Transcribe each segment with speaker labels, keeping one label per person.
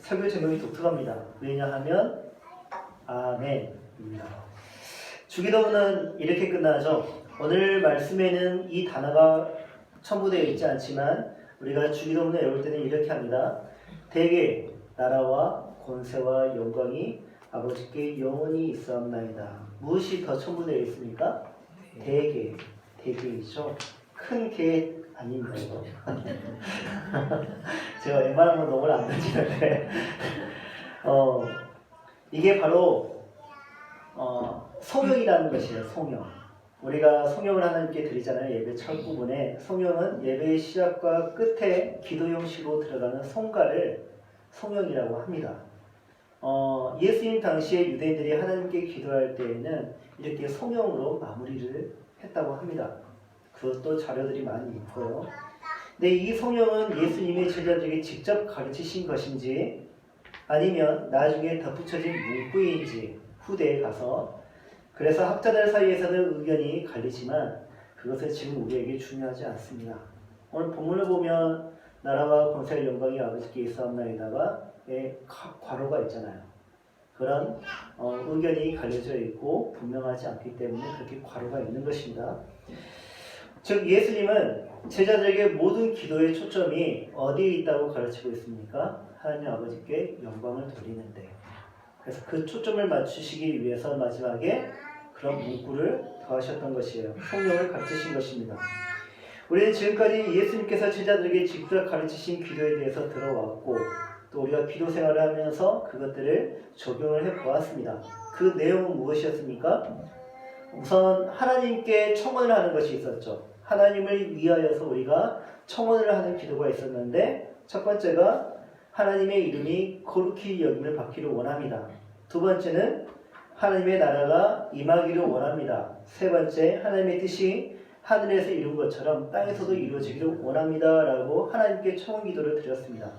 Speaker 1: 설교 제목이 독특합니다. 왜냐하면 아멘입니다. 주기도문은 이렇게 끝나죠. 오늘 말씀에는 이 단어가 첨부되어 있지 않지만 우리가 주기도문을 외울 때는 이렇게 합니다. 대개 나라와 권세와 영광이 아버지께 영원히 있사옵나이다. 무엇이 더 첨부되어 있습니까? 대개이죠. 큰 개 아닙니다. 이거. 제가 웬만하면 농을 안 던지는데 이게 바로 성령이라는 것이에요. 성령. 우리가 성령을 하나님께 드리잖아요. 예배 첫 부분에 성령은 예배의 시작과 끝에 기도 형식으로 들어가는 성가를 성령이라고 합니다. 예수님 당시에 유대인들이 하나님께 기도할 때에는 이렇게 성령으로 마무리를 했다고 합니다. 그것도 자료들이 많이 있고요. 근데 이 성령은 예수님의 제자들에게 직접 가르치신 것인지 아니면 나중에 덧붙여진 문구인지 후대에 가서, 그래서 학자들 사이에서는 의견이 갈리지만 그것은 지금 우리에게 중요하지 않습니다. 오늘 본문을 보면 나라와 권세와 영광이 아버지께 있사옵나이다가 괄호가 있잖아요. 그런 의견이 갈려져 있고 분명하지 않기 때문에 그렇게 괄호가 있는 것입니다. 즉 예수님은 제자들에게 모든 기도의 초점이 어디에 있다고 가르치고 있습니까? 하나님 아버지께 영광을 돌리는데, 그래서 그 초점을 맞추시기 위해서 마지막에 그런 문구를 더하셨던 것이에요. 성령을 가르치신 것입니다. 우리는 지금까지 예수님께서 제자들에게 직접 가르치신 기도에 대해서 들어왔고 또 우리가 기도 생활을 하면서 그것들을 적용을 해보았습니다. 그 내용은 무엇이었습니까? 우선 하나님께 청원을 하는 것이 있었죠. 하나님을 위하여서 우리가 청원을 하는 기도가 있었는데, 첫 번째가 하나님의 이름이 거룩히 여김을 받기를 원합니다. 두 번째는 하나님의 나라가 임하기를 원합니다. 세 번째, 하나님의 뜻이 하늘에서 이룬 것처럼 땅에서도 이루어지기를 원합니다 라고 하나님께 청원 기도를 드렸습니다.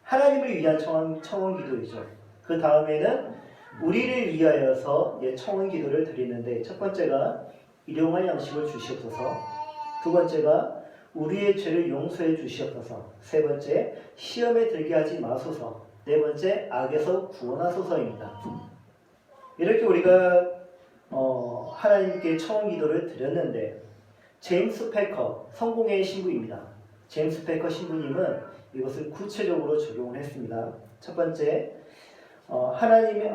Speaker 1: 하나님을 위한 청원 기도이죠. 그 다음에는 우리를 위하여서 청원 기도를 드리는데, 첫 번째가 일용할 양식을 주시옵소서, 두 번째가 우리의 죄를 용서해 주시옵소서, 세 번째 시험에 들게 하지 마소서, 네 번째 악에서 구원하소서입니다. 이렇게 우리가 하나님께 청원 기도를 드렸는데, 제임스 패커, 성공의 신부입니다. 제임스 패커 신부님은 이것을 구체적으로 적용을 했습니다. 첫 번째, 하나님의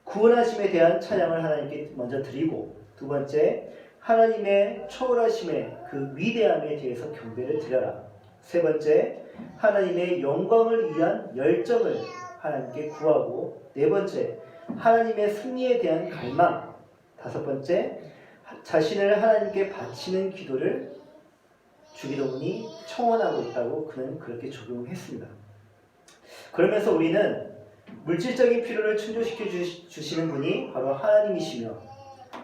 Speaker 1: 구원하심에 대한 찬양을 하나님께 먼저 드리고, 두 번째, 하나님의 초월하심의 그 위대함에 대해서 경배를 드려라. 세 번째, 하나님의 영광을 위한 열정을 하나님께 구하고, 네 번째, 하나님의 승리에 대한 갈망, 다섯 번째, 자신을 하나님께 바치는 기도를 주기도문이 청원하고 있다고 그는 그렇게 적용했습니다. 그러면서 우리는 물질적인 필요를 충족시켜 주시는 분이 바로 하나님이시며,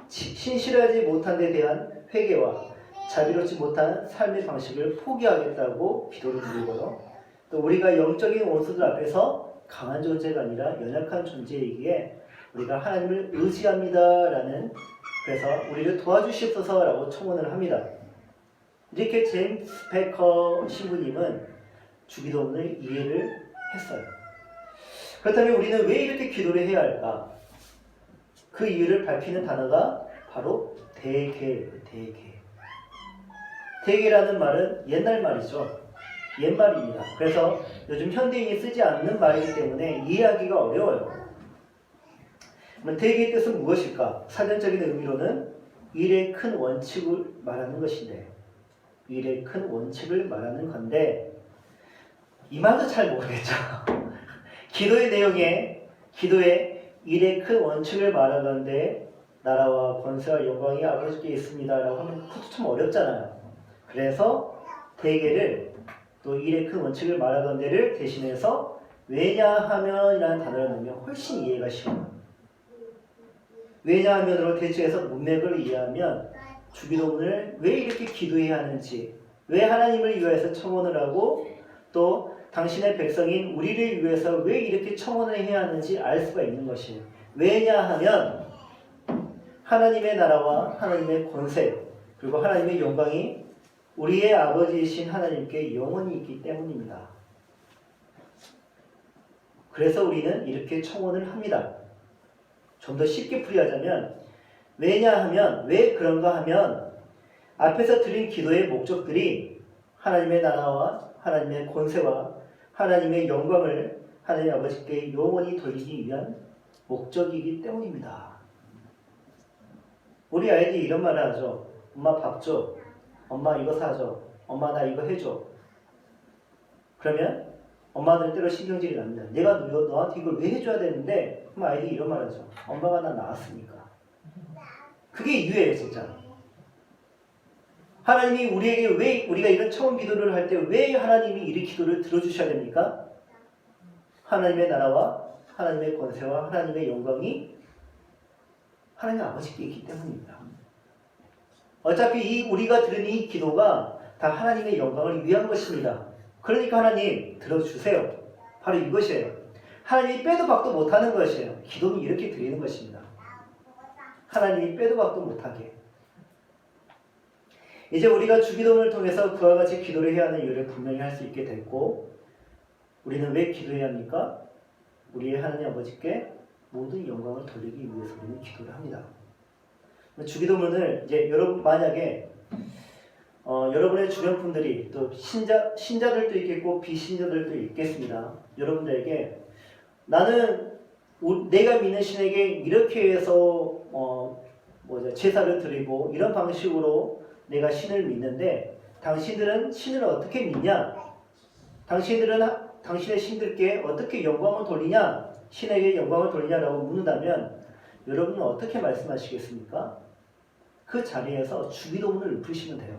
Speaker 1: 신실하지 못한 데 대한 회개와 자비롭지 못한 삶의 방식을 포기하겠다고 기도를 드리고요. 또 우리가 영적인 원수들 앞에서 강한 존재가 아니라 연약한 존재이기에 우리가 하나님을 의지합니다라는, 그래서 우리를 도와주시옵소서라고 청원을 합니다. 이렇게 제임스 패커 신부님은 주기도문을 이해를 했어요. 그렇다면 우리는 왜 이렇게 기도를 해야 할까? 그 이유를 밝히는 단어가 바로 대개예요. 대개라는 말은 옛날 말이죠. 옛말입니다. 그래서 요즘 현대인이 쓰지 않는 말이기 때문에 이해하기가 어려워요. 그럼 대개의 뜻은 무엇일까? 사전적인 의미로는 일의 큰 원칙을 말하는 것인데, 일의 큰 원칙을 말하는 건데, 이 말도 잘 모르겠죠. 기도의 내용에, 기도의 일의 큰 원칙을 말하는데 나라와 권세와 영광이 아버지께 있습니다 라고 하면 그것도 참 어렵잖아요. 그래서 대개를, 또 일의 큰 원칙을 말하건대를 대신해서 왜냐하면 이라는 단어를 넣으면 훨씬 이해가 쉬워요. 왜냐하면으로 대체해서 문맥을 이해하면 주기도문을 왜 이렇게 기도해야 하는지, 왜 하나님을 위해서 청원을 하고 또 당신의 백성인 우리를 위해서 왜 이렇게 청원을 해야 하는지 알 수가 있는 것이에요. 왜냐하면 하나님의 나라와 하나님의 권세 그리고 하나님의 영광이 우리의 아버지이신 하나님께 영원히 있기 때문입니다. 그래서 우리는 이렇게 청원을 합니다. 좀 더 쉽게 풀이하자면 왜냐하면 왜 그런가 하면 앞에서 드린 기도의 목적들이 하나님의 나라와 하나님의 권세와 하나님의 영광을 하나님 아버지께 영원히 돌리기 위한 목적이기 때문입니다. 우리 아이들이 이런 말을 하죠. 엄마 밥 줘. 엄마 이거 사줘. 엄마 나 이거 해줘. 그러면 엄마들은 때로 신경질이 납니다. 내가 너한테 이걸 왜 해줘야 되는데? 그럼 아이들이 이런 말 하죠. 엄마가 나 낳았으니까. 그게 이유예요, 진짜. 하나님이 우리에게 왜 우리가 이런 처음 기도를 할 때 왜 하나님이 이 기도를 들어주셔야 됩니까? 하나님의 나라와 하나님의 권세와 하나님의 영광이 하나님 아버지께 있기 때문입니다. 어차피 우리가 드린 이 기도가 다 하나님의 영광을 위한 것입니다. 그러니까 하나님 들어주세요. 바로 이것이에요. 하나님이 빼도 박도 못하는 것이에요. 기도는 이렇게 드리는 것입니다. 하나님이 빼도 박도 못하게. 이제 우리가 주기도문을 통해서 그와 같이 기도를 해야 하는 이유를 분명히 할 수 있게 됐고, 우리는 왜 기도해야 합니까? 우리의 하나님 아버지께 모든 영광을 돌리기 위해서 우리는 기도를 합니다. 주기도문을 이제 여러분 만약에 여러분의 주변 분들이 또 신자들도 있겠고 비신자들도 있겠습니다. 여러분들에게 나는 내가 믿는 신에게 이렇게 해서 제사를 드리고 이런 방식으로 내가 신을 믿는데 당신들은 신을 어떻게 믿냐? 당신들은 당신의 신들께 어떻게 영광을 돌리냐? 신에게 영광을 돌리냐라고 묻는다면 여러분은 어떻게 말씀하시겠습니까? 그 자리에서 주기도문을 읊으시면 돼요.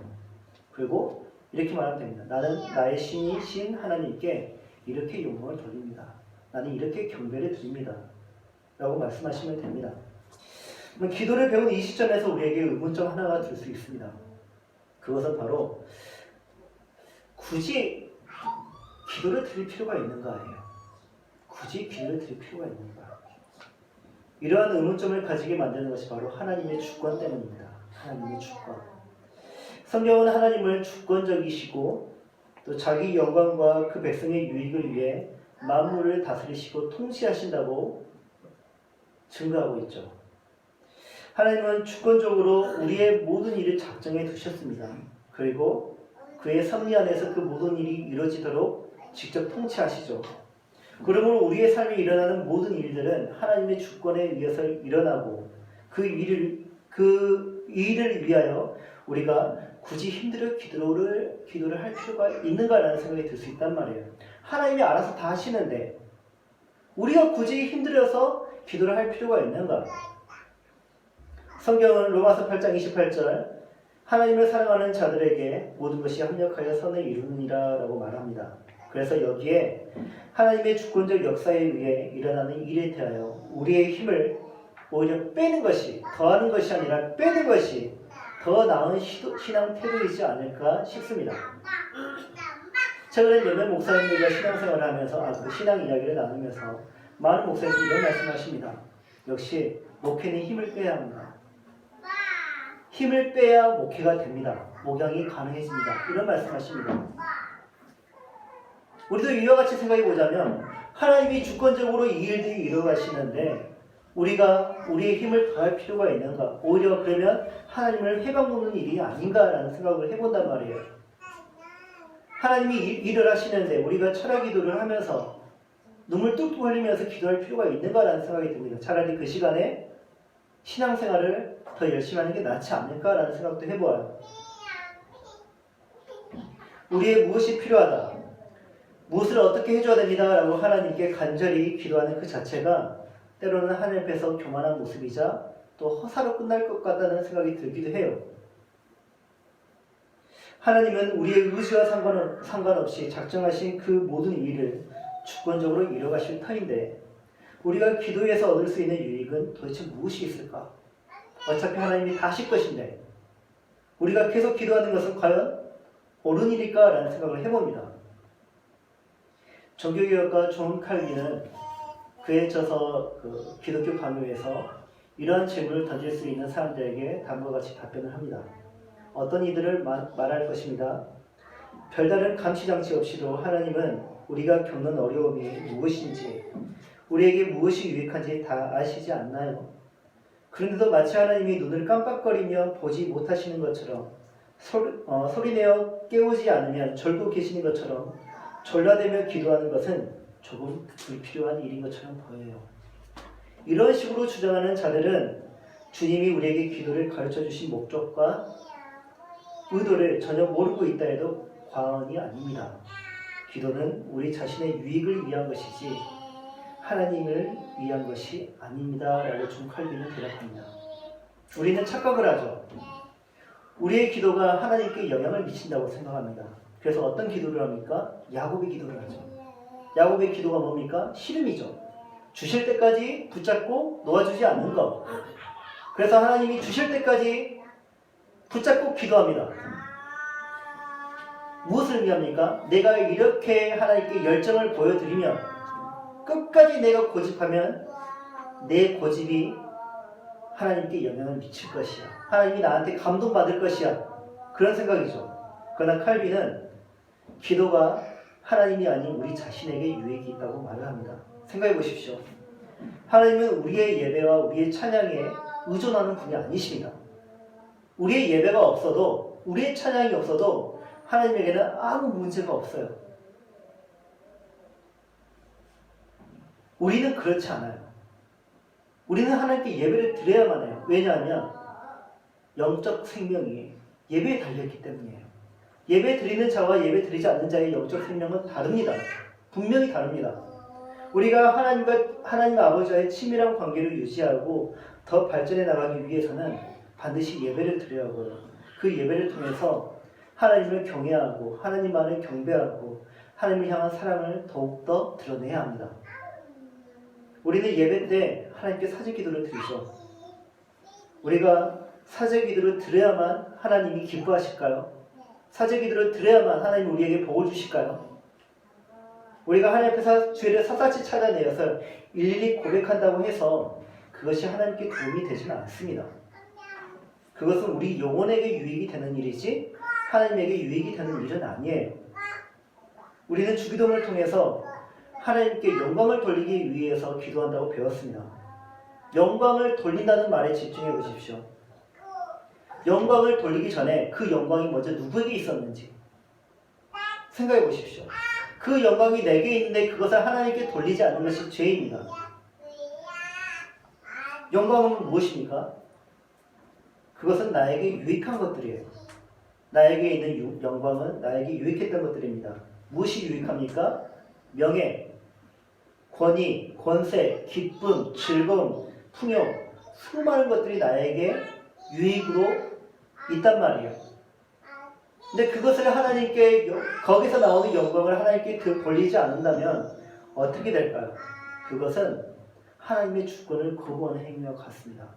Speaker 1: 그리고 이렇게 말하면 됩니다. 나는 나의 신이신 하나님께 이렇게 영광을 돌립니다. 나는 이렇게 경배를 드립니다. 라고 말씀하시면 됩니다. 기도를 배운 이 시점에서 우리에게 의문점 하나가 들 수 있습니다. 그것은 바로 굳이 기도를 드릴 필요가 있는가예요. 굳이 기도를 드릴 필요가 있는가. 이러한 의문점을 가지게 만드는 것이 바로 하나님의 주권 때문입니다. 하나님의 주권. 성경은 하나님을 주권적이시고 또 자기 영광과 그 백성의 유익을 위해 만물을 다스리시고 통치하신다고 증거하고 있죠. 하나님은 주권적으로 우리의 모든 일을 작정해 두셨습니다. 그리고 그의 섭리 안에서 그 모든 일이 이루어지도록 직접 통치하시죠. 그러므로 우리의 삶에 일어나는 모든 일들은 하나님의 주권에 의해서 일어나고 그 일을 위하여 우리가 굳이 힘들어 기도를 할 필요가 있는가라는 생각이 들 수 있단 말이에요. 하나님이 알아서 다 하시는데 우리가 굳이 힘들어서 기도를 할 필요가 있는가? 성경은 로마서 8장 28절 하나님을 사랑하는 자들에게 모든 것이 합력하여 선을 이루느니라 라고 말합니다. 그래서 여기에 하나님의 주권적 역사에 의해 일어나는 일에 대하여 우리의 힘을 오히려 빼는 것이 더하는 것이 아니라 빼는 것이 더 나은 신앙 태도이지 않을까 싶습니다. 최근에 몇몇 목사님들과 신앙생활을 하면서 그 신앙 이야기를 나누면서 많은 목사님들이 이런 말씀하십니다. 역시 목회는 힘을 빼야 합니다. 힘을 빼야 목회가 됩니다. 목양이 가능해집니다. 이런 말씀하십니다. 우리도 이와 같이 생각해 보자면 하나님이 주권적으로 이 일들이 이루어가시는데 우리가 우리의 힘을 더할 필요가 있는가? 오히려 그러면 하나님을 해방놓는 일이 아닌가라는 생각을 해본단 말이에요. 하나님이 일을 하시는데 우리가 철학 기도를 하면서 눈물 뚝뚝 흘리면서 기도할 필요가 있는가라는 생각이 듭니다. 차라리 그 시간에 신앙생활을 더 열심히 하는 게 낫지 않을까라는 생각도 해보아요. 우리의 무엇이 필요하다, 무엇을 어떻게 해줘야 됩니다 라고 하나님께 간절히 기도하는 그 자체가 때로는 하나님 앞에서 교만한 모습이자 또 허사로 끝날 것 같다는 생각이 들기도 해요. 하나님은 우리의 의지와 상관없이 작정하신 그 모든 일을 주권적으로 이뤄가실 터인데 우리가 기도에서 얻을 수 있는 유익은 도대체 무엇이 있을까? 어차피 하나님이 다 하실 것인데 우리가 계속 기도하는 것은 과연 옳은 일일까? 라는 생각을 해봅니다. 종교개혁가 존 칼빈은 그에 져서 기독교 강요에서 이러한 질문을 던질 수 있는 사람들에게 다음과 같이 답변을 합니다. 어떤 이들을 말할 것입니다. 별다른 감시장치 없이도 하나님은 우리가 겪는 어려움이 무엇인지 우리에게 무엇이 유익한지 다 아시지 않나요? 그런데도 마치 하나님이 눈을 깜빡거리며 보지 못하시는 것처럼 소리내어 깨우지 않으면 졸고 계시는 것처럼 졸라대며 기도하는 것은 조금 불필요한 일인 것처럼 보여요. 이런 식으로 주장하는 자들은 주님이 우리에게 기도를 가르쳐 주신 목적과 의도를 전혀 모르고 있다 해도 과언이 아닙니다. 기도는 우리 자신의 유익을 위한 것이지 하나님을 위한 것이 아닙니다. 라고 준 칼빈은 대답합니다. 우리는 착각을 하죠. 우리의 기도가 하나님께 영향을 미친다고 생각합니다. 그래서 어떤 기도를 합니까? 야곱의 기도를 하죠. 야곱의 기도가 뭡니까? 씨름이죠. 주실 때까지 붙잡고 놓아주지 않는 것. 그래서 하나님이 주실 때까지 붙잡고 기도합니다. 무엇을 의미합니까? 내가 이렇게 하나님께 열정을 보여드리면 끝까지 내가 고집하면 내 고집이 하나님께 영향을 미칠 것이야. 하나님이 나한테 감동받을 것이야. 그런 생각이죠. 그러나 칼빈은 기도가 하나님이 아닌 우리 자신에게 유익이 있다고 말을 합니다. 생각해 보십시오. 하나님은 우리의 예배와 우리의 찬양에 의존하는 분이 아니십니다. 우리의 예배가 없어도, 우리의 찬양이 없어도 하나님에게는 아무 문제가 없어요. 우리는 그렇지 않아요. 우리는 하나님께 예배를 드려야만 해요. 왜냐하면 영적 생명이 예배에 달려있기 때문이에요. 예배 드리는 자와 예배 드리지 않는 자의 영적 생명은 다릅니다. 분명히 다릅니다. 우리가 하나님 아버지와의 친밀한 관계를 유지하고 더 발전해 나가기 위해서는 반드시 예배를 드려야 하고요. 그 예배를 통해서 하나님을 경외하고 하나님만을 경배하고 하나님을 향한 사랑을 더욱더 드러내야 합니다. 우리는 예배 때 하나님께 사제기도를 드리죠. 우리가 사제기도를 드려야만 하나님이 기뻐하실까요? 사제기도를 드려야만 하나님이 우리에게 복을 주실까요? 우리가 하나님 앞에서 죄를 샅샅이 찾아내어서 일일이 고백한다고 해서 그것이 하나님께 도움이 되지는 않습니다. 그것은 우리 영혼에게 유익이 되는 일이지 하나님에게 유익이 되는 일은 아니에요. 우리는 주기도문을 통해서 하나님께 영광을 돌리기 위해서 기도한다고 배웠습니다. 영광을 돌린다는 말에 집중해 보십시오. 영광을 돌리기 전에 그 영광이 먼저 누구에게 있었는지 생각해 보십시오. 그 영광이 내게 있는데 그것을 하나님께 돌리지 않는 것이 죄입니다. 영광은 무엇입니까? 그것은 나에게 유익한 것들이에요. 나에게 있는 영광은 나에게 유익했던 것들입니다. 무엇이 유익합니까? 명예, 권위, 권세, 기쁨, 즐거움, 풍요, 수많은 것들이 나에게 유익으로 있단 말이에요. 근데 그것을 하나님께, 거기서 나오는 영광을 하나님께 돌리지 않는다면 어떻게 될까요? 그것은 하나님의 주권을 거부하는 행위와 같습니다.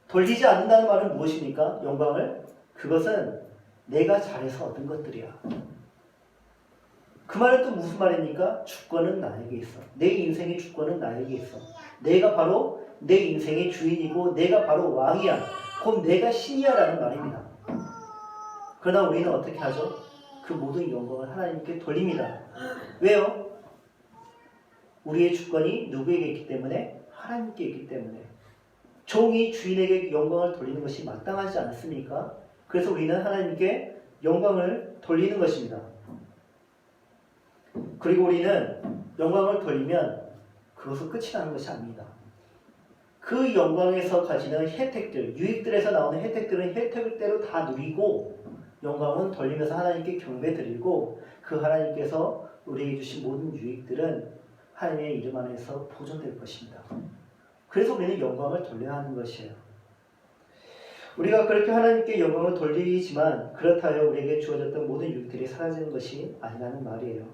Speaker 1: 돌리지 않는다는 말은 무엇입니까? 영광을? 그것은 내가 잘해서 얻은 것들이야. 그 말은 또 무슨 말입니까? 주권은 나에게 있어. 내 인생의 주권은 나에게 있어. 내가 바로 내 인생의 주인이고 내가 바로 왕이야. 곧 내가 신이야 라는 말입니다. 그러나 우리는 어떻게 하죠? 그 모든 영광을 하나님께 돌립니다. 왜요? 우리의 주권이 누구에게 있기 때문에? 하나님께 있기 때문에. 종이 주인에게 영광을 돌리는 것이 마땅하지 않습니까? 그래서 우리는 하나님께 영광을 돌리는 것입니다. 그리고 우리는 영광을 돌리면 그것은 끝이 나는 것이 아닙니다. 그 영광에서 가지는 혜택들, 유익들에서 나오는 혜택들은 혜택대로 다 누리고 영광은 돌리면서 하나님께 경배드리고 그 하나님께서 우리에게 주신 모든 유익들은 하나님의 이름 안에서 보존될 것입니다. 그래서 우리는 영광을 돌려야 하는 것이에요. 우리가 그렇게 하나님께 영광을 돌리지만 그렇다 하여 우리에게 주어졌던 모든 유익들이 사라지는 것이 아니라는 말이에요.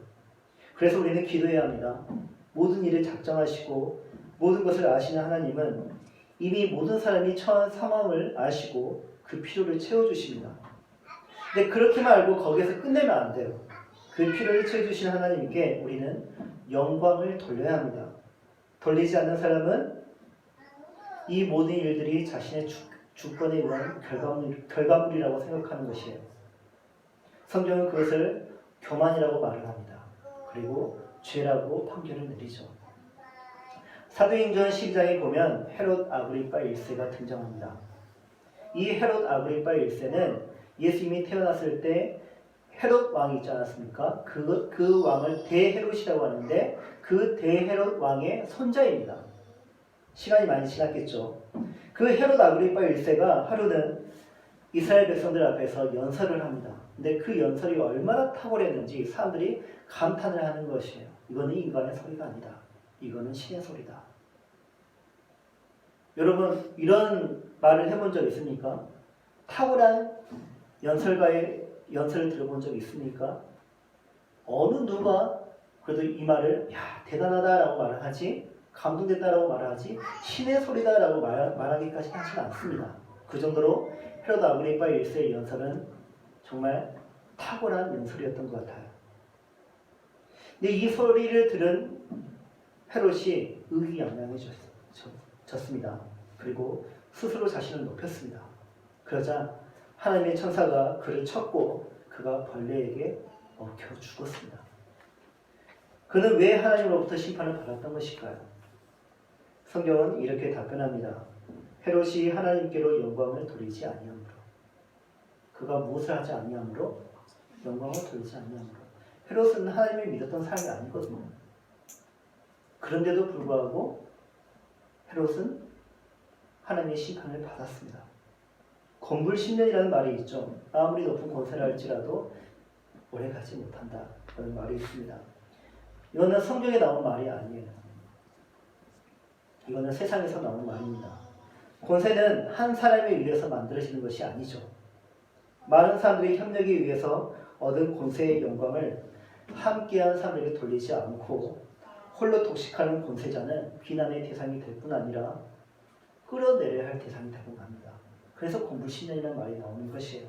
Speaker 1: 그래서 우리는 기도해야 합니다. 모든 일을 작정하시고 모든 것을 아시는 하나님은 이미 모든 사람이 처한 상황을 아시고 그 필요를 채워주십니다. 근데 그렇게만 알고 거기에서 끝내면 안 돼요. 그 필요를 채워주신 하나님께 우리는 영광을 돌려야 합니다. 돌리지 않는 사람은 이 모든 일들이 자신의 주권에 의한 결과물이라고 생각하는 것이에요. 성경은 그것을 교만이라고 말을 합니다. 그리고 죄라고 판결을 내리죠. 사도행전 12장에 보면 헤롯 아그리파 1세가 등장합니다. 이 헤롯 아그리파 1세는 예수님이 태어났을 때 헤롯 왕이 있지 않았습니까? 그 왕을 대헤롯이라고 하는데 그 대헤롯 왕의 손자입니다. 시간이 많이 지났겠죠. 그 헤롯 아그리파 1세가 하루는 이스라엘 백성들 앞에서 연설을 합니다. 근데 그 연설이 얼마나 탁월했는지 사람들이 감탄을 하는 것이에요. 이거는 인간의 소리가 아니다. 이거는 신의 소리다. 여러분 이런 말을 해본 적 있습니까? 탁월한 연설가의 연설을 들어본 적 있습니까? 어느 누가 그래도 이 말을 야 대단하다라고 말을 하지 감동됐다라고 말을 하지 신의 소리다라고 말하기까지 하지는 않습니다. 그 정도로 헤롯 아그리파 1세의 연설은 정말 탁월한 연설이었던 것 같아요. 근데 이 소리를 들은 헤롯이 의기양양해졌습니다. 그리고 스스로 자신을 높였습니다. 그러자 하나님의 천사가 그를 쳤고 그가 벌레에게 먹혀 죽었습니다. 그는 왜 하나님으로부터 심판을 받았던 것일까요? 성경은 이렇게 답변합니다. 헤롯이 하나님께로 영광을 돌리지 아니하므로. 그가 무엇을 하지 아니하므로? 영광을 돌리지 아니하므로. 헤롯은 하나님을 믿었던 사람이 아니거든요. 그런데도 불구하고 헤롯은 하나님의 심판을 받았습니다. 건불신년이라는 말이 있죠. 아무리 높은 권세를 할지라도 오래가지 못한다 라는 말이 있습니다. 이거는 성경에 나온 말이 아니에요. 이거는 세상에서 나온 말입니다. 권세는 한 사람에 의해서 만들어지는 것이 아니죠. 많은 사람들이 협력에 의해서 얻은 권세의 영광을 함께한 사람에게 돌리지 않고 홀로 독식하는 권세자는 비난의 대상이 될 뿐 아니라 끌어내려야 할 대상이 되고 맙니다. 그래서 건불신년이라는 말이 나오는 것이에요.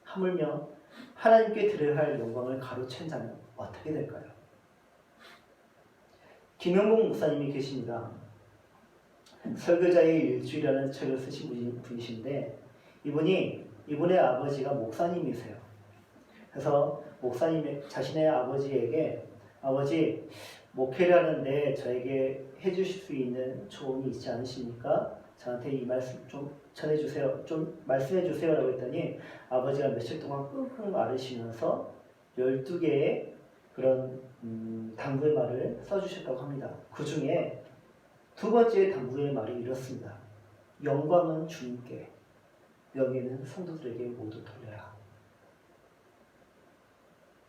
Speaker 1: 하물며 하나님께 드려야 할 영광을 가로챈 자는 어떻게 될까요? 김영봉 목사님이 계십니다. 설교자의 일주일이라는 책을 쓰신 분이신데 이분의 아버지가 목사님이세요. 그래서 목사님 자신의 아버지에게 아버지 목회를 하는데 저에게 해주실 수 있는 조언이 있지 않으십니까? 저한테 이 말씀 좀 전해주세요. 좀 말씀해주세요 라고 했더니 아버지가 며칠 동안 끙끙 앓으시면서 12개의 그런 당부의 말을 써주셨다고 합니다. 그 중에 두 번째 당부의 말이 이렇습니다. 영광은 주님께, 명예는 성도들에게 모두 돌려라.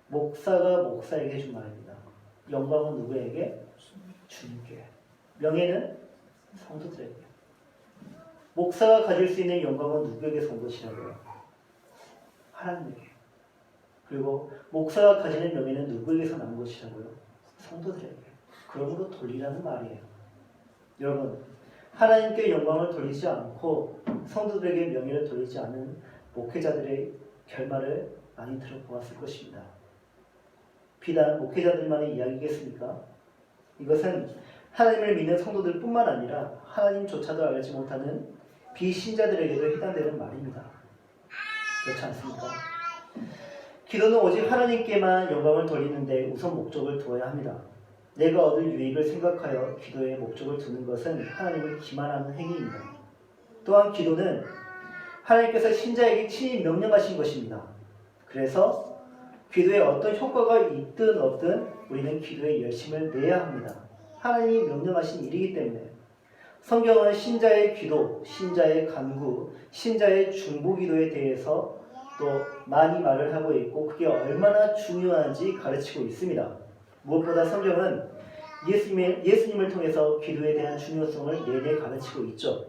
Speaker 1: 목사가 목사에게 해준 말입니다. 영광은 누구에게? 주님께. 명예는 성도들에게. 목사가 가질 수 있는 영광은 누구에게서 온 것이라고요? 하나님에게. 그리고 목사가 가지는 명예는 누구에게서 난 것이라고요? 성도들에게. 그러므로 돌리라는 말이에요. 여러분, 하나님께 영광을 돌리지 않고 성도들에게 명예를 돌리지 않은 목회자들의 결말을 많이 들어보았을 것입니다. 비단 목회자들만의 이야기겠습니까? 이것은 하나님을 믿는 성도들 뿐만 아니라 하나님조차도 알지 못하는 비신자들에게도 해당되는 말입니다. 그렇지 않습니까? 기도는 오직 하나님께만 영광을 돌리는데 우선 목적을 두어야 합니다. 내가 얻을 유익을 생각하여 기도에 목적을 두는 것은 하나님을 기만하는 행위입니다. 또한 기도는 하나님께서 신자에게 친히 명령하신 것입니다. 그래서 기도에 어떤 효과가 있든 없든 우리는 기도에 열심을 내야 합니다. 하나님이 명령하신 일이기 때문에 성경은 신자의 기도, 신자의 간구, 신자의 중보기도에 대해서 또 많이 말을 하고 있고 그게 얼마나 중요한지 가르치고 있습니다. 무엇보다 성경은 예수님을 통해서 기도에 대한 중요성을 내내 가르치고 있죠.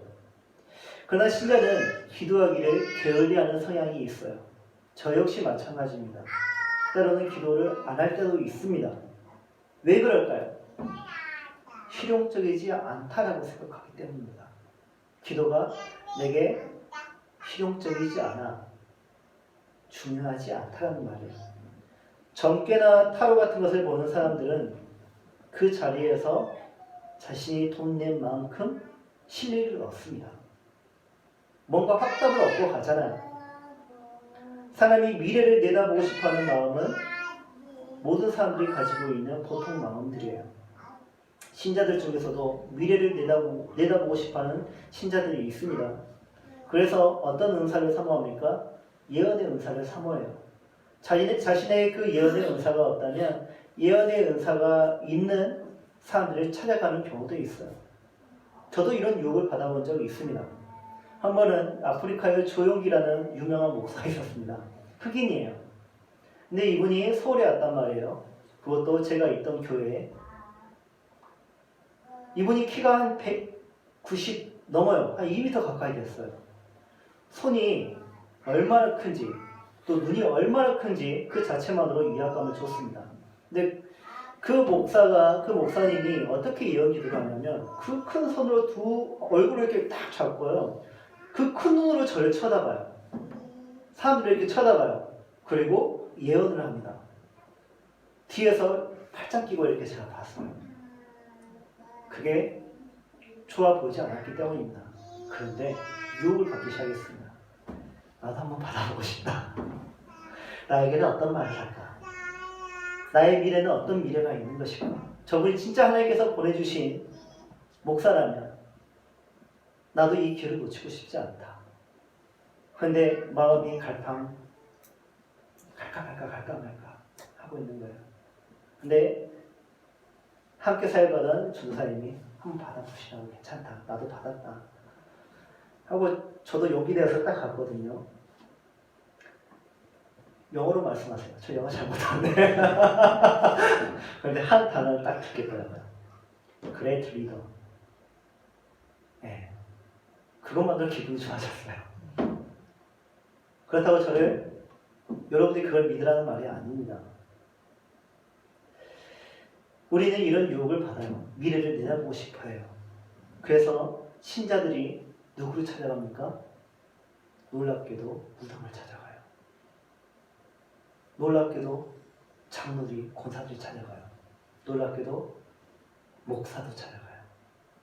Speaker 1: 그러나 신자는 기도하기를 게을리하는 성향이 있어요. 저 역시 마찬가지입니다. 때로는 기도를 안 할 때도 있습니다. 왜 그럴까요? 실용적이지 않다라고 생각하기 때문입니다. 기도가 내게 실용적이지 않아 중요하지 않다는 말이에요. 점괘나 타로 같은 것을 보는 사람들은 그 자리에서 자신이 돈 낸 만큼 실리를 얻습니다. 뭔가 확답을 얻고 가잖아요. 사람이 미래를 내다보고 싶어하는 마음은 모든 사람들이 가지고 있는 보통 마음들이에요. 신자들 중에서도 미래를 내다보고 싶어하는 신자들이 있습니다. 그래서 어떤 은사를 사모합니까? 예언의 은사를 사모해요. 자신의 그 예언의 은사가 없다면 예언의 은사가 있는 사람들을 찾아가는 경우도 있어요. 저도 이런 유혹을 받아본 적이 있습니다. 한 번은 아프리카의 조용기라는 유명한 목사가 있었습니다. 흑인이에요. 근데 이분이 서울에 왔단 말이에요. 그것도 제가 있던 교회에. 이분이 키가 한 190 넘어요. 한 2m 가까이 됐어요. 손이 얼마나 큰지, 또 눈이 얼마나 큰지 그 자체만으로 위압감을 줬습니다. 근데 그 목사님이 어떻게 예언 기도를 하냐면 그 큰 손으로 두 얼굴을 이렇게 딱 잡고요. 그 큰 눈으로 저를 쳐다봐요. 사람들을 이렇게 쳐다봐요. 그리고 예언을 합니다. 뒤에서 팔짱 끼고 이렇게 제가 봤어요. 그게 좋아 보이지 않았기 때문입니다. 그런데 유혹을 받기 시작했습니다. 나도 한번 받아보고 싶다. 나에게는 어떤 말을 할까? 나의 미래는 어떤 미래가 있는 것일까? 저분이 진짜 하나님께서 보내주신 목사라면 나도 이 길을 놓치고 싶지 않다. 그런데 마음이 갈까 말까 하고 있는 거예요. 근데 함께 사역하던 전도사님이 한번 받아보시라고. 괜찮다. 나도 받았다. 하고 저도 용기 내어서 딱 갔거든요. 영어로 말씀하세요. 저 영어 잘 못하는데. 그런데 한 단어를 딱 듣겠더라고요. Great Leader. 네. 그것만으로 기분이 좋아졌어요. 그렇다고 저를 여러분들이 그걸 믿으라는 말이 아닙니다. 우리는 이런 유혹을 받아요. 미래를 내다보고 싶어 해요. 그래서 신자들이 누구를 찾아갑니까? 놀랍게도 무덤을 찾아가요. 놀랍게도 장로들이, 권사들이 찾아가요. 놀랍게도 목사도 찾아가요.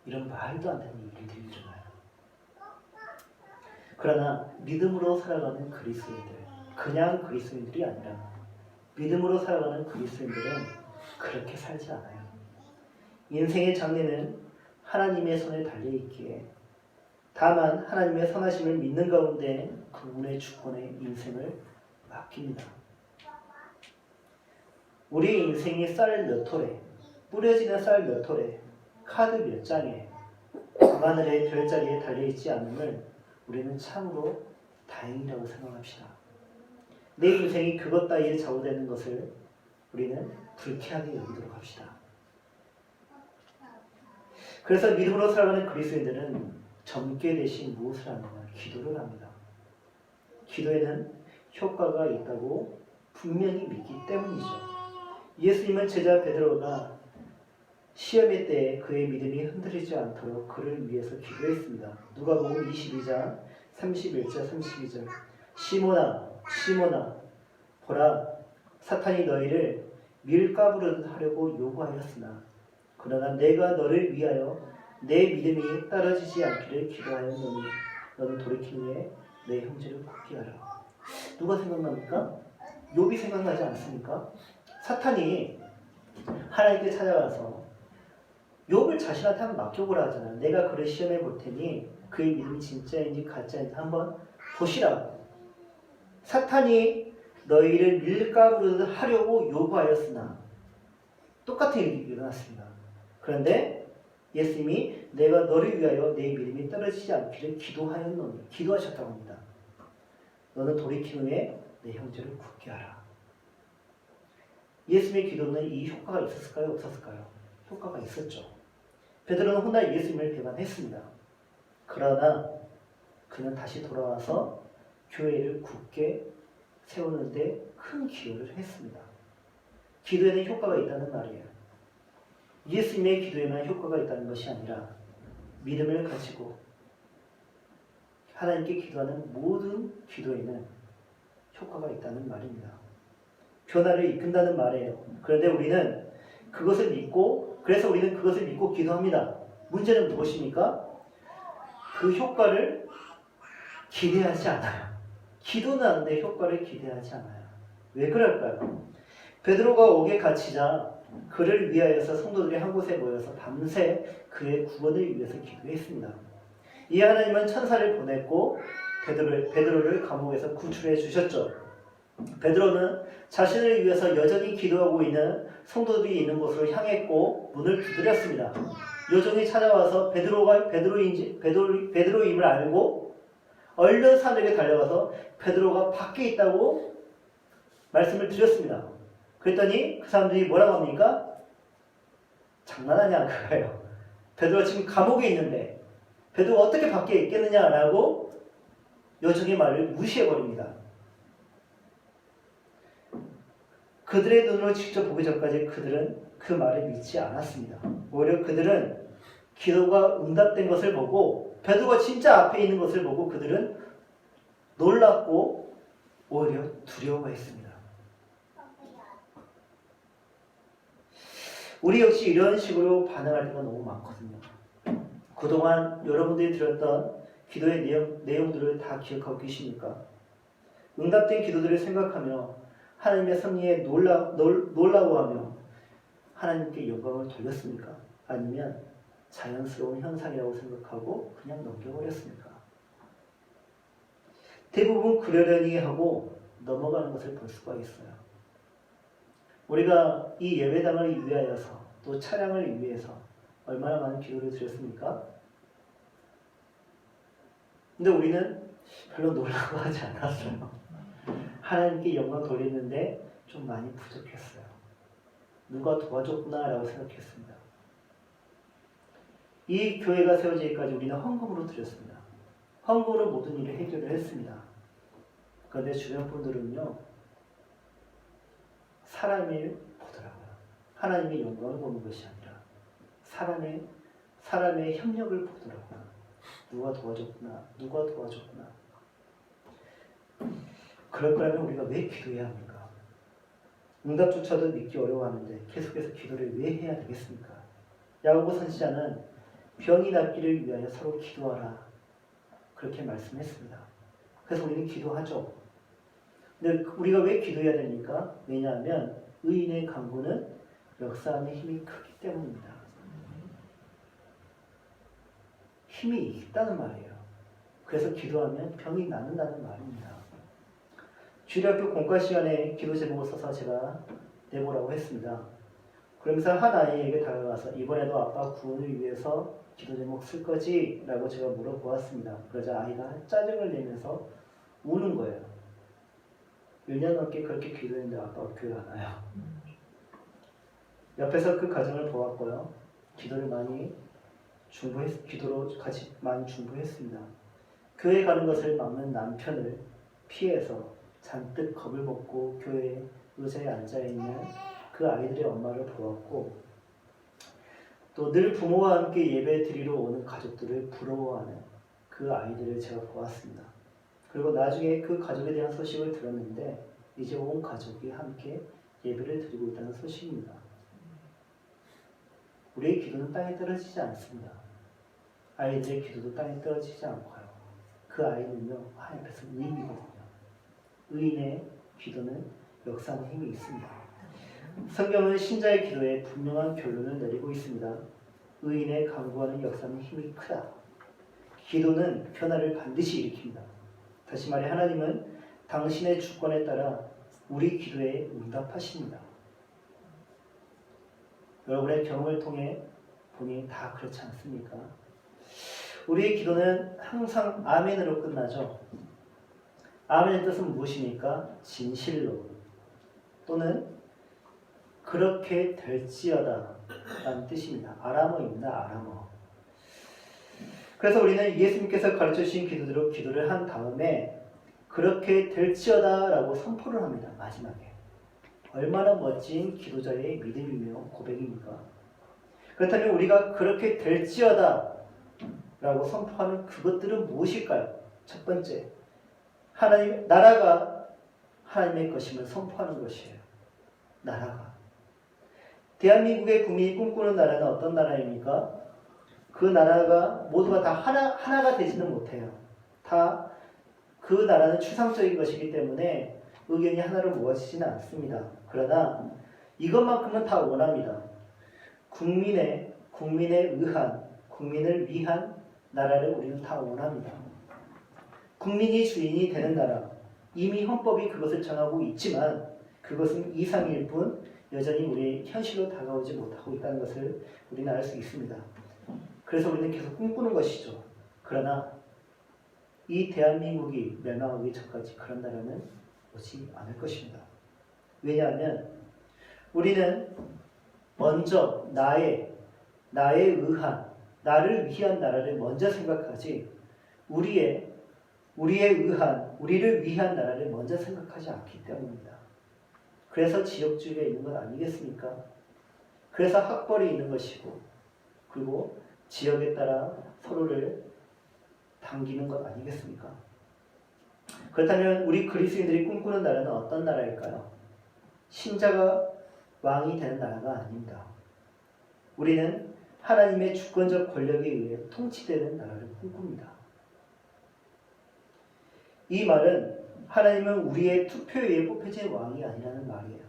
Speaker 1: 이런 말도 안 되는 일들이 일어나요. 그러나 믿음으로 살아가는 그리스도인들, 그냥 그리스도인들이 아니라 믿음으로 살아가는 그리스도인들은 그렇게 살지 않아요. 인생의 장래는 하나님의 손에 달려있기에 다만 하나님의 선하심을 믿는 가운데 그분의 주권에 인생을 맡깁니다. 우리의 인생이 쌀 몇 톨에, 뿌려지는 쌀 몇 톨에, 카드 몇 장에, 밤하늘의 별자리에 달려있지 않음을 우리는 참으로 다행이라고 생각합시다. 내 인생이 그것 따위에 좌우되는 것을 우리는 불쾌하게 여기도록 합시다. 그래서 믿음으로 살아가는 그리스도인들은 젊게 대신 무엇을 합니까? 기도를 합니다. 기도에는 효과가 있다고 분명히 믿기 때문이죠. 예수님은 제자 베드로가 시험의 때에 그의 믿음이 흔들리지 않도록 그를 위해서 기도했습니다. 누가복음 22장 31절 32절 시몬아 시몬아 보라 사탄이 너희를 밀가부르듯 하려고 요구하였으나 그러나 내가 너를 위하여 내 믿음이 떨어지지 않기를 기도하였노니 너는 돌이킨 후에 내 형제를 굳게 하라. 누가 생각납니까? 욥이 생각나지 않습니까? 사탄이 하나님께 찾아가서 욥을 자신한테 한번 맡겨보라 하잖아요. 내가 그를 시험해 볼 테니 그의 믿음이 진짜인지 가짜인지 한번 보시라. 사탄이 너희를 밀가부르듯 하려고 요구하였으나 똑같은 일이 일어났습니다. 그런데 예수님이 내가 너를 위하여 내 믿음이 떨어지지 않기를 기도하였노니 기도하셨다고 합니다. 너는 돌이킨 후에 내 형제를 굳게 하라. 예수님의 기도는 이 효과가 있었을까요? 없었을까요? 효과가 있었죠. 베드로는 훗날 예수님을 배반했습니다. 그러나 그는 다시 돌아와서 교회를 굳게 세우는데 큰 기여를 했습니다. 기도에는 효과가 있다는 말이에요. 예수님의 기도에만 효과가 있다는 것이 아니라 믿음을 가지고 하나님께 기도하는 모든 기도에는 효과가 있다는 말입니다. 변화를 이끈다는 말이에요. 그런데 우리는 그것을 믿고 그래서 우리는 그것을 믿고 기도합니다. 문제는 무엇입니까? 그 효과를 기대하지 않아요. 기도는 하는데 효과를 기대하지 않아요. 왜 그럴까요? 베드로가 옥에 갇히자 그를 위하여서 성도들이 한 곳에 모여서 밤새 그의 구원을 위해서 기도했습니다. 이 하나님은 천사를 보냈고 베드로를 감옥에서 구출해 주셨죠. 베드로는 자신을 위해서 여전히 기도하고 있는 성도들이 있는 곳으로 향했고 문을 두드렸습니다. 요정이 찾아와서 베드로임을 알고 얼른 산에게 달려가서 베드로가 밖에 있다고 말씀을 드렸습니다. 그랬더니 그 사람들이 뭐라고 합니까? 장난하냐 그거예요. 베드로가 지금 감옥에 있는데 베드로가 어떻게 밖에 있겠느냐라고 요정의 말을 무시해버립니다. 그들의 눈으로 직접 보기 전까지 그들은 그 말을 믿지 않았습니다. 오히려 그들은 기도가 응답된 것을 보고 베드로가 진짜 앞에 있는 것을 보고 그들은 놀랐고 오히려 두려워했습니다. 우리 역시 이런 식으로 반응할 때가 너무 많거든요. 그동안 여러분들이 들었던 기도의 내용들을 다 기억하고 계십니까? 응답된 기도들을 생각하며 하나님의 섭리에 놀라워하며 하나님께 영광을 돌렸습니까? 아니면 자연스러운 현상이라고 생각하고 그냥 넘겨버렸습니까? 대부분 그러려니 하고 넘어가는 것을 볼 수가 있어요. 우리가 이 예배당을 위하여서 또 차량을 위해서 얼마나 많은 기도를 드렸습니까? 근데 우리는 별로 놀라워하지 않았어요. 하나님께 영광 돌리는데 좀 많이 부족했어요. 누가 도와줬구나 라고 생각했습니다. 이 교회가 세워지기까지 우리는 헌금으로 드렸습니다. 헌금으로 모든 일을 해결을 했습니다. 그런데 주변 분들은요, 사람을 보더라고요. 하나님의 영광을 보는 것이 아니라 사람의 협력을 보더라고요. 누가 도와줬구나. 그럴 거라면 우리가 왜 기도해야 합니까? 응답조차도 믿기 어려워하는데 계속해서 기도를 왜 해야 되겠습니까? 야고보 선지자는 병이 낫기를 위하여 서로 기도하라 그렇게 말씀했습니다. 그래서 우리는 기도하죠. 근데 우리가 왜 기도해야 됩니까? 왜냐하면 의인의 간구는 역사하는 힘이 크기 때문입니다. 힘이 있다는 말이에요. 그래서 기도하면 병이 낫는다는 말입니다. 주일학교 공과 시간에 기도 제목을 써서 제가 내보라고 했습니다. 그러면서 한 아이에게 다가가서 이번에도 아빠 구원을 위해서 기도 제목 쓸 거지? 라고 제가 물어보았습니다. 그러자 아이가 짜증을 내면서 우는 거예요. 1년 넘게 그렇게 기도했는데 아빠가 교회 안 와요. 옆에서 그 과정을 보았고요. 기도로 같이 많이 중보했습니다. 교회 가는 것을 막는 남편을 피해서 잔뜩 겁을 먹고 교회 의자에 앉아있는 그 아이들의 엄마를 보았고 또 늘 부모와 함께 예배 드리러 오는 가족들을 부러워하는 그 아이들을 제가 보았습니다. 그리고 나중에 그 가족에 대한 소식을 들었는데 이제 온 가족이 함께 예배를 드리고 있다는 소식입니다. 우리의 기도는 땅에 떨어지지 않습니다. 아이들의 기도도 땅에 떨어지지 않고요. 그 아이는요, 하나님 앞에서 의인이거든요. 의인의 기도는 역사하는 힘이 있습니다. 성경은 신자의 기도에 분명한 결론을 내리고 있습니다. 의인의 간구하는 역사는 힘이 크다. 기도는 변화를 반드시 일으킵니다. 다시 말해 하나님은 당신의 주권에 따라 우리 기도에 응답하십니다. 여러분의 경험을 통해 보니 다 그렇지 않습니까? 우리의 기도는 항상 아멘으로 끝나죠. 아멘의 뜻은 무엇입니까? 진실로 또는 그렇게 될지어다 라는 뜻입니다. 아람어입니다. 아람어. 그래서 우리는 예수님께서 가르쳐주신 기도대로 기도를 한 다음에 그렇게 될지어다 라고 선포를 합니다. 마지막에. 얼마나 멋진 기도자의 믿음이며 고백입니까? 그렇다면 우리가 그렇게 될지어다 라고 선포하는 그것들은 무엇일까요? 첫 번째, 나라가 하나님의 것임을 선포하는 것이에요. 나라가. 대한민국의 국민이 꿈꾸는 나라는 어떤 나라입니까? 그 나라가 모두가 다 하나가 되지는 못해요. 다 그 나라는 추상적인 것이기 때문에 의견이 하나로 모아지지는 않습니다. 그러나 이것만큼은 다 원합니다. 국민에 의한, 국민을 위한 나라를 우리는 다 원합니다. 국민이 주인이 되는 나라, 이미 헌법이 그것을 정하고 있지만 그것은 이상일 뿐 여전히 우리의 현실로 다가오지 못하고 있다는 것을 우리는 알 수 있습니다. 그래서 우리는 계속 꿈꾸는 것이죠. 그러나 이 대한민국이 멸망하기 전까지 그런 나라는 오지 않을 것입니다. 왜냐하면 우리는 먼저 나에 의한, 나를 위한 나라를 먼저 생각하지 우리를 위한 나라를 먼저 생각하지 않기 때문입니다. 그래서 지역주의가 있는 것 아니겠습니까? 그래서 학벌이 있는 것이고 그리고 지역에 따라 서로를 당기는 것 아니겠습니까? 그렇다면 우리 그리스도인들이 꿈꾸는 나라는 어떤 나라일까요? 신자가 왕이 되는 나라가 아닙니다. 우리는 하나님의 주권적 권력에 의해 통치되는 나라를 꿈꿉니다. 이 말은 하나님은 우리의 투표에 의해 뽑혀진 왕이 아니라는 말이에요.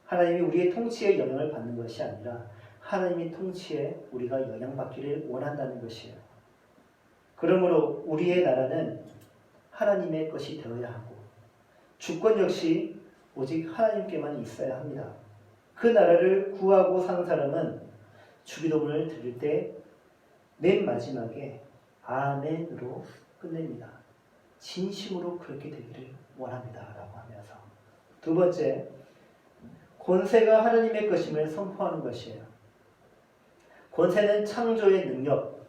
Speaker 1: 하나님이 우리의 통치에 영향을 받는 것이 아니라 하나님의 통치에 우리가 영향받기를 원한다는 것이에요. 그러므로 우리의 나라는 하나님의 것이 되어야 하고 주권 역시 오직 하나님께만 있어야 합니다. 그 나라를 구하고 사는 사람은 주기도문을 드릴 때 맨 마지막에 아멘으로 끝냅니다. 진심으로 그렇게 되기를 원합니다. 라고 하면서 두 번째, 권세가 하나님의 것임을 선포하는 것이에요. 권세는 창조의 능력,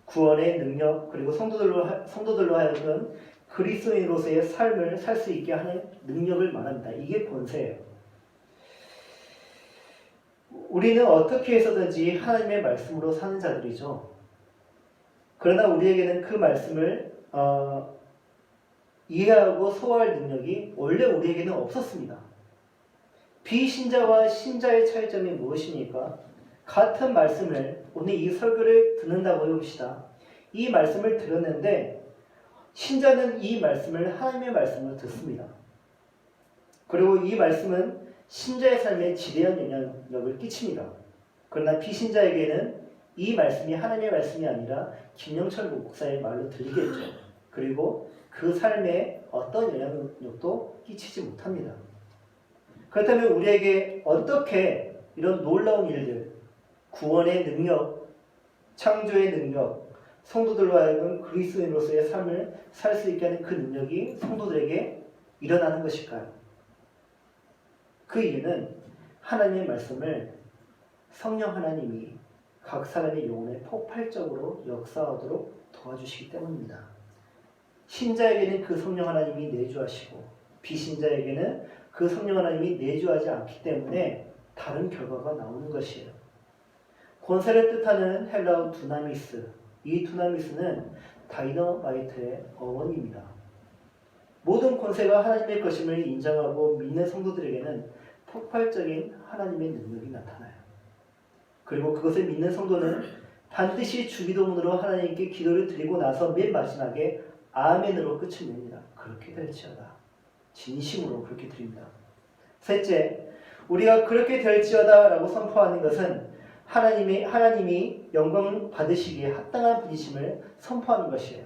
Speaker 1: 구원의 능력, 그리고 성도들로 하여금 그리스도인으로서의 삶을 살 수 있게 하는 능력을 말합니다. 이게 권세예요. 우리는 어떻게 해서든지 하나님의 말씀으로 사는 자들이죠. 그러나 우리에게는 그 말씀을 이해하고 소화할 능력이 원래 우리에게는 없었습니다. 비신자와 신자의 차이점이 무엇입니까? 같은 말씀을 오늘 이 설교를 듣는다고 해봅시다. 이 말씀을 들었는데 신자는 이 말씀을 하나님의 말씀으로 듣습니다. 그리고 이 말씀은 신자의 삶에 지대한 영향력을 끼칩니다. 그러나 비신자에게는 이 말씀이 하나님의 말씀이 아니라 김영철 목사의 말로 들리겠죠. 그리고 그 삶에 어떤 영향력도 끼치지 못합니다. 그렇다면 우리에게 어떻게 이런 놀라운 일들, 구원의 능력, 창조의 능력, 성도들로 하여금 그리스도인으로서의 삶을 살 수 있게 하는 그 능력이 성도들에게 일어나는 것일까요? 그 이유는 하나님의 말씀을 성령 하나님이 각 사람의 영혼에 폭발적으로 역사하도록 도와주시기 때문입니다. 신자에게는 그 성령 하나님이 내주하시고 비신자에게는 그 성령 하나님이 내주하지 않기 때문에 다른 결과가 나오는 것이에요. 권세를 뜻하는 헬라어 두나미스, 이 두나미스는 다이너마이트의 어원입니다. 모든 권세가 하나님의 것임을 인정하고 믿는 성도들에게는 폭발적인 하나님의 능력이 나타나요. 그리고 그것을 믿는 성도는 반드시 주기도문으로 하나님께 기도를 드리고 나서 맨 마지막에 아멘으로 끝을 냅니다. 그렇게 될지어다. 진심으로 그렇게 드립니다. 셋째, 우리가 그렇게 될지어다 라고 선포하는 것은 하나님이 영광 받으시기에 합당한 분이심을 선포하는 것이에요.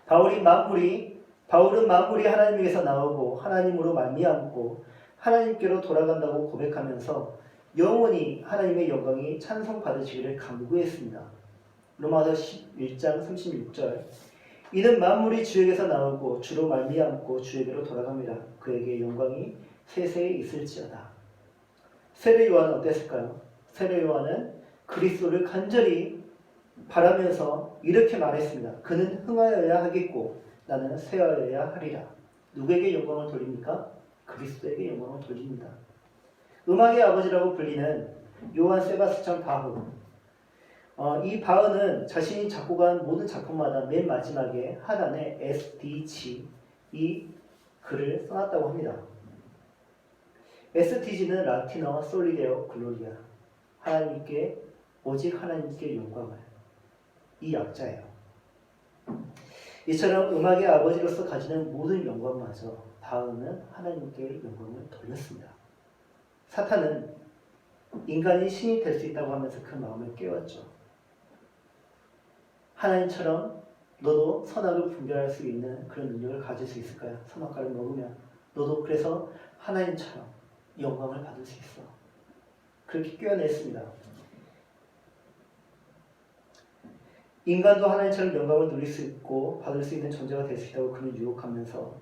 Speaker 1: 바울은 만물이 하나님에게서 나오고 하나님으로 말미암고 하나님께로 돌아간다고 고백하면서 영원히 하나님의 영광이 찬송받으시기를 간구했습니다. 로마서 11장 36절, 이는 만물이 주에게서 나오고 주로 말미암고 주에게로 돌아갑니다. 그에게 영광이 세세에 있을지어다. 세례 요한은 어땠을까요? 세례 요한은 그리스도를 간절히 바라면서 이렇게 말했습니다. 그는 흥하여야 하겠고 나는 쇠하여야 하리라. 누구에게 영광을 돌립니까? 그리스도에게 영광을 돌립니다. 음악의 아버지라고 불리는 요한 세바스찬 바흐. 이 바흐는 자신이 작곡한 모든 작품마다 맨 마지막에 하단에 SDG 이 글을 써놨다고 합니다. SDG는 라틴어 솔리데오 글로리아, 하나님께 오직 하나님께 영광을, 이 약자예요. 이처럼 음악의 아버지로서 가지는 모든 영광마저 바흐는 하나님께 영광을 돌렸습니다. 사탄은 인간이 신이 될 수 있다고 하면서 그 마음을 깨웠죠. 하나님처럼 너도 선악을 분별할 수 있는 그런 능력을 가질 수 있을까요? 선악과를 먹으면 너도 그래서 하나님처럼 영광을 받을 수 있어. 그렇게 꿰어냈습니다. 인간도 하나님처럼 영광을 누릴 수 있고 받을 수 있는 존재가 될 수 있다고 그를 유혹하면서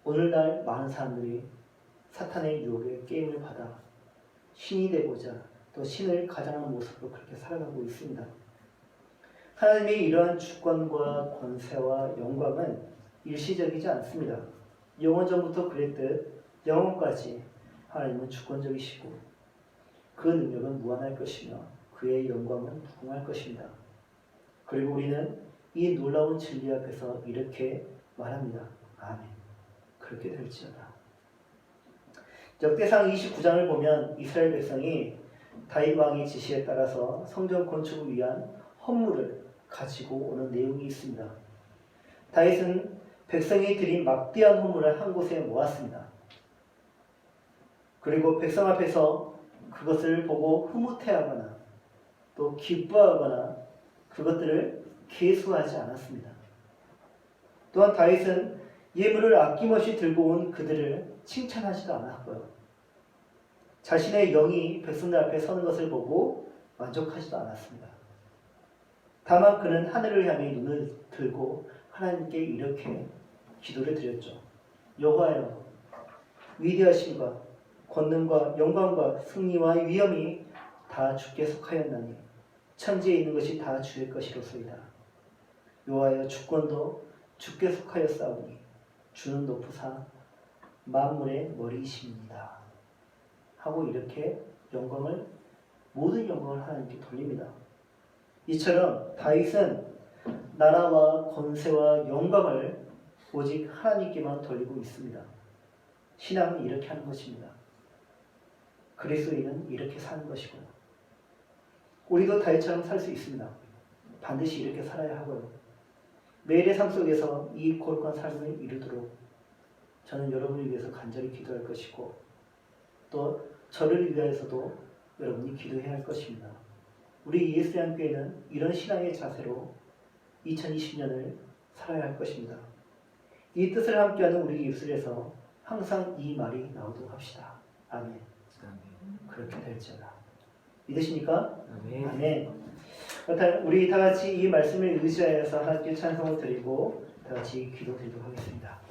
Speaker 1: 오늘날 많은 사람들이 사탄의 유혹에 게임을 받아 신이 되고자 또 신을 가장하는 모습으로 그렇게 살아가고 있습니다. 하나님의 이러한 주권과 권세와 영광은 일시적이지 않습니다. 영원전부터 그랬듯 영원까지 하나님은 주권적이시고 그 능력은 무한할 것이며 그의 영광은 무궁할 것입니다. 그리고 우리는 이 놀라운 진리 앞에서 이렇게 말합니다. 아멘. 그렇게 될지어다. 역대상 29장을 보면 이스라엘 백성이 다윗 왕의 지시에 따라서 성전 건축을 위한 헌물을 가지고 오는 내용이 있습니다. 다윗은 백성이 드린 막대한 헌물을 한 곳에 모았습니다. 그리고 백성 앞에서 그것을 보고 흐뭇해하거나 또 기뻐하거나 그것들을 계수하지 않았습니다. 또한 다윗은 예물을 아낌없이 들고 온 그들을 칭찬하지도 않았고요. 자신의 영이 백성들 앞에 서는 것을 보고 만족하지도 않았습니다. 다만 그는 하늘을 향해 눈을 들고 하나님께 이렇게 기도를 드렸죠. 여호와여, 위대하심과 권능과 영광과 승리와 위엄이 다 주께 속하였나니 천지에 있는 것이 다 주의 것이로소이다. 여호와여, 주권도 주께 속하였사오니 주는 높으사 만물의 머리이십니다. 하고 이렇게 모든 영광을 하나님께 돌립니다. 이처럼 다윗은 나라와 권세와 영광을 오직 하나님께만 돌리고 있습니다. 신앙은 이렇게 하는 것입니다. 그리스도인은 이렇게 사는 것이고요. 우리도 다윗처럼 살 수 있습니다. 반드시 이렇게 살아야 하고요. 매일의 삶 속에서 이 거룩한 삶을 이루도록 저는 여러분을 위해서 간절히 기도할 것이고 또 저를 위하여서도 여러분이 기도해야 할 것입니다. 우리 예수양교회는 이런 신앙의 자세로 2020년을 살아야 할 것입니다. 이 뜻을 함께하는 우리 입술에서 항상 이 말이 나오도록 합시다. 아멘. 그렇게 될지어다. 믿으십니까?
Speaker 2: 아멘.
Speaker 1: 아멘. 그렇다면 우리 다 같이 이 말씀을 의지하여서 하나님께 찬송을 드리고 다 같이 기도드리도록 하겠습니다.